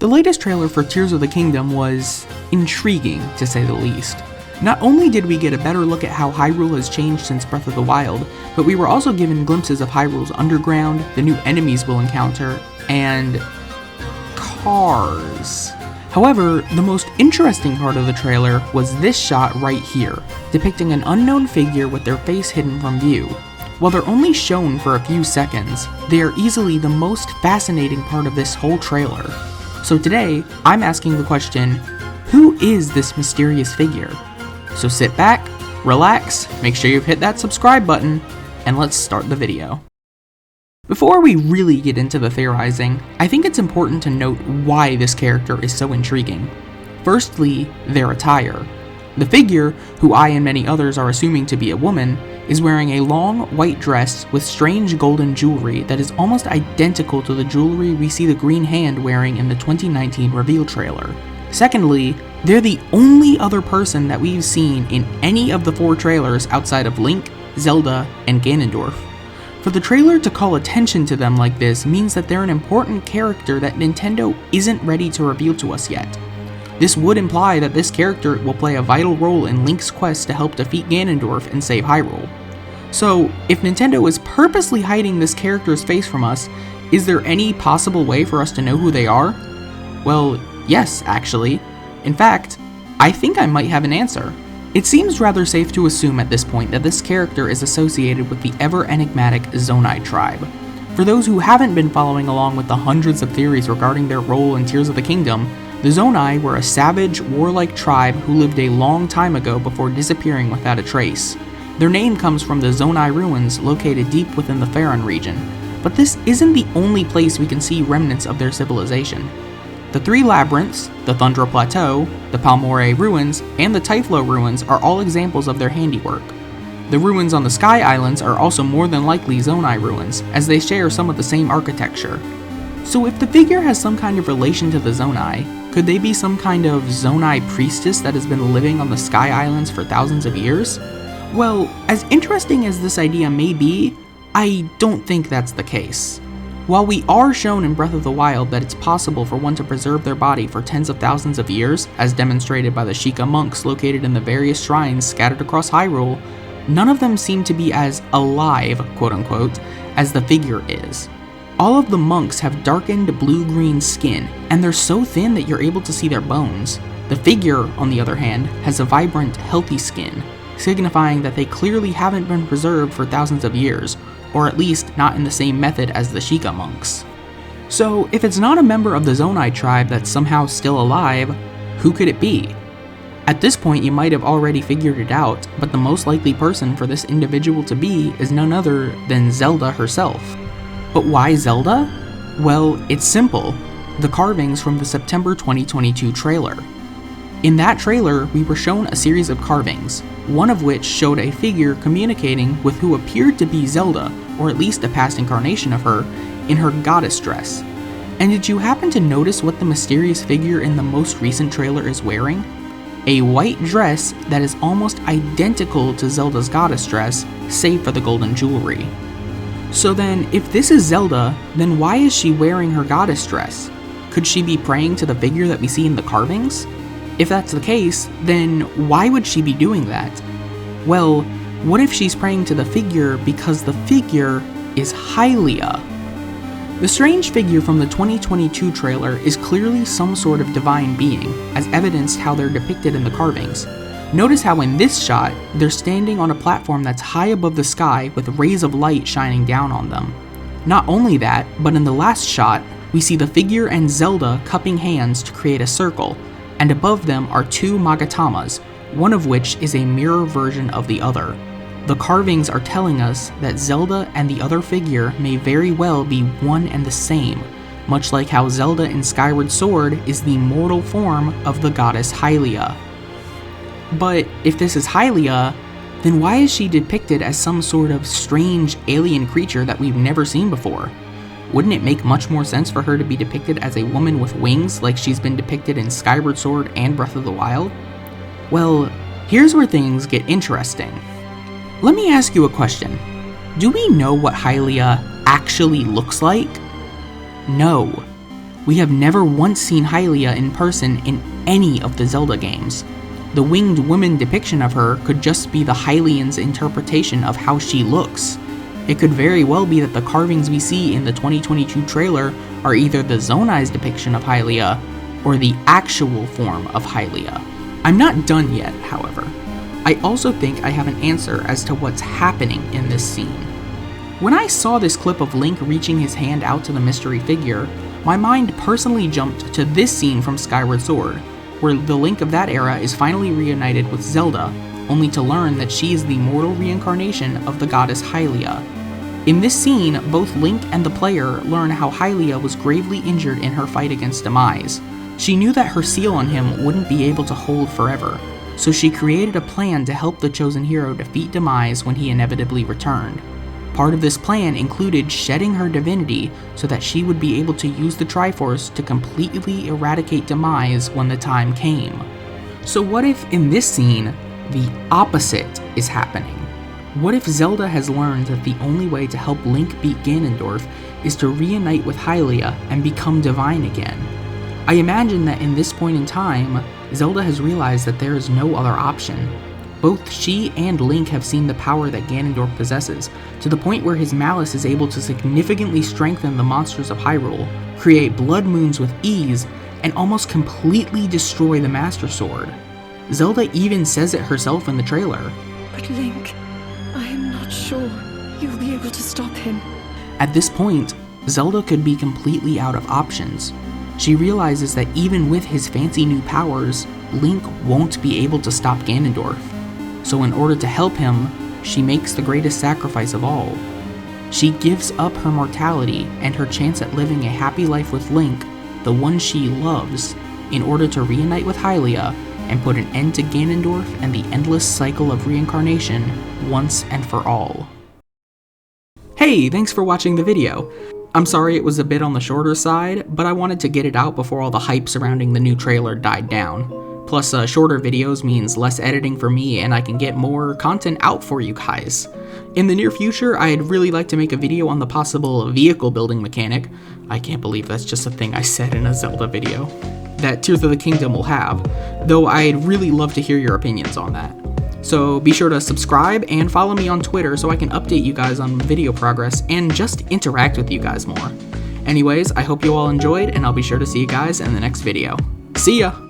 The latest trailer for Tears of the Kingdom was intriguing, to say the least. Not only did we get a better look at how Hyrule has changed since Breath of the Wild, but we were also given glimpses of Hyrule's underground, the new enemies we'll encounter, and cars. However, the most interesting part of the trailer was this shot right here, depicting an unknown figure with their face hidden from view. While they're only shown for a few seconds, they are easily the most fascinating part of this whole trailer. So today, I'm asking the question, who is this mysterious figure? So sit back, relax, make sure you've hit that subscribe button, and let's start the video. Before we really get into the theorizing, I think it's important to note why this character is so intriguing. Firstly, their attire. The figure, who I and many others are assuming to be a woman, is wearing a long white dress with strange golden jewelry that is almost identical to the jewelry we see the Green Hand wearing in the 2019 reveal trailer. Secondly, they're the only other person that we've seen in any of the 4 trailers outside of Link, Zelda, and Ganondorf. For the trailer to call attention to them like this means that they're an important character that Nintendo isn't ready to reveal to us yet. This would imply that this character will play a vital role in Link's quest to help defeat Ganondorf and save Hyrule. So, if Nintendo is purposely hiding this character's face from us, is there any possible way for us to know who they are? Well, yes, actually. In fact, I think I might have an answer. It seems rather safe to assume at this point that this character is associated with the ever-enigmatic Zonai tribe. For those who haven't been following along with the hundreds of theories regarding their role in Tears of the Kingdom, the Zonai were a savage, warlike tribe who lived a long time ago before disappearing without a trace. Their name comes from the Zonai ruins located deep within the Faron region, but this isn't the only place we can see remnants of their civilization. The 3 labyrinths, the Thundra Plateau, the Palmore ruins, and the Typhlo ruins are all examples of their handiwork. The ruins on the Sky Islands are also more than likely Zonai ruins, as they share some of the same architecture. So if the figure has some kind of relation to the Zonai, could they be some kind of Zonai priestess that has been living on the Sky Islands for thousands of years? Well, as interesting as this idea may be, I don't think that's the case. While we are shown in Breath of the Wild that it's possible for one to preserve their body for tens of thousands of years, as demonstrated by the Sheikah monks located in the various shrines scattered across Hyrule, none of them seem to be as alive, quote-unquote, as the figure is. All of the monks have darkened blue-green skin, and they're so thin that you're able to see their bones. The figure, on the other hand, has a vibrant, healthy skin, signifying that they clearly haven't been preserved for thousands of years, or at least not in the same method as the Sheikah monks. So if it's not a member of the Zonai tribe that's somehow still alive, who could it be? At this point you might have already figured it out, but the most likely person for this individual to be is none other than Zelda herself. But why Zelda? Well, it's simple. The carvings from the September 2022 trailer. In that trailer, we were shown a series of carvings, one of which showed a figure communicating with who appeared to be Zelda, or at least a past incarnation of her, in her goddess dress. And did you happen to notice what the mysterious figure in the most recent trailer is wearing? A white dress that is almost identical to Zelda's goddess dress, save for the golden jewelry. So then, if this is Zelda, then why is she wearing her goddess dress? Could she be praying to the figure that we see in the carvings? If that's the case, then why would she be doing that? Well, what if she's praying to the figure because the figure is Hylia? The strange figure from the 2022 trailer is clearly some sort of divine being, as evidenced how they're depicted in the carvings. Notice how in this shot, they're standing on a platform that's high above the sky with rays of light shining down on them. Not only that, but in the last shot, we see the figure and Zelda cupping hands to create a circle, and above them are 2 Magatamas, one of which is a mirror version of the other. The carvings are telling us that Zelda and the other figure may very well be one and the same, much like how Zelda in Skyward Sword is the mortal form of the goddess Hylia. But if this is Hylia, then why is she depicted as some sort of strange alien creature that we've never seen before? Wouldn't it make much more sense for her to be depicted as a woman with wings like she's been depicted in Skyward Sword and Breath of the Wild? Well, here's where things get interesting. Let me ask you a question. Do we know what Hylia actually looks like? No. We have never once seen Hylia in person in any of the Zelda games. The winged woman depiction of her could just be the Hylians' interpretation of how she looks. It could very well be that the carvings we see in the 2022 trailer are either the Zonai's depiction of Hylia or the actual form of Hylia. I'm not done yet, however. I also think I have an answer as to what's happening in this scene. When I saw this clip of Link reaching his hand out to the mystery figure, my mind personally jumped to this scene from Skyward Sword, where the Link of that era is finally reunited with Zelda, only to learn that she is the mortal reincarnation of the goddess Hylia. In this scene, both Link and the player learn how Hylia was gravely injured in her fight against Demise. She knew that her seal on him wouldn't be able to hold forever, so she created a plan to help the chosen hero defeat Demise when he inevitably returned. Part of this plan included shedding her divinity so that she would be able to use the Triforce to completely eradicate Demise when the time came. So what if in this scene, the opposite is happening? What if Zelda has learned that the only way to help Link beat Ganondorf is to reunite with Hylia and become divine again? I imagine that in this point in time, Zelda has realized that there is no other option. Both she and Link have seen the power that Ganondorf possesses, to the point where his malice is able to significantly strengthen the monsters of Hyrule, create blood moons with ease, and almost completely destroy the Master Sword. Zelda even says it herself in the trailer. But Link, I am not sure you'll be able to stop him. At this point, Zelda could be completely out of options. She realizes that even with his fancy new powers, Link won't be able to stop Ganondorf. So in order to help him, she makes the greatest sacrifice of all. She gives up her mortality and her chance at living a happy life with Link, the one she loves, in order to reunite with Hylia and put an end to Ganondorf and the endless cycle of reincarnation once and for all. Hey, thanks for watching the video. I'm sorry it was a bit on the shorter side, but I wanted to get it out before all the hype surrounding the new trailer died down. Plus, shorter videos means less editing for me and I can get more content out for you guys. In the near future, I'd really like to make a video on the possible vehicle building mechanic. I can't believe that's just a thing I said in a Zelda video. That Tears of the Kingdom will have, though I'd really love to hear your opinions on that. So be sure to subscribe and follow me on Twitter so I can update you guys on video progress and just interact with you guys more. Anyways, I hope you all enjoyed and I'll be sure to see you guys in the next video. See ya!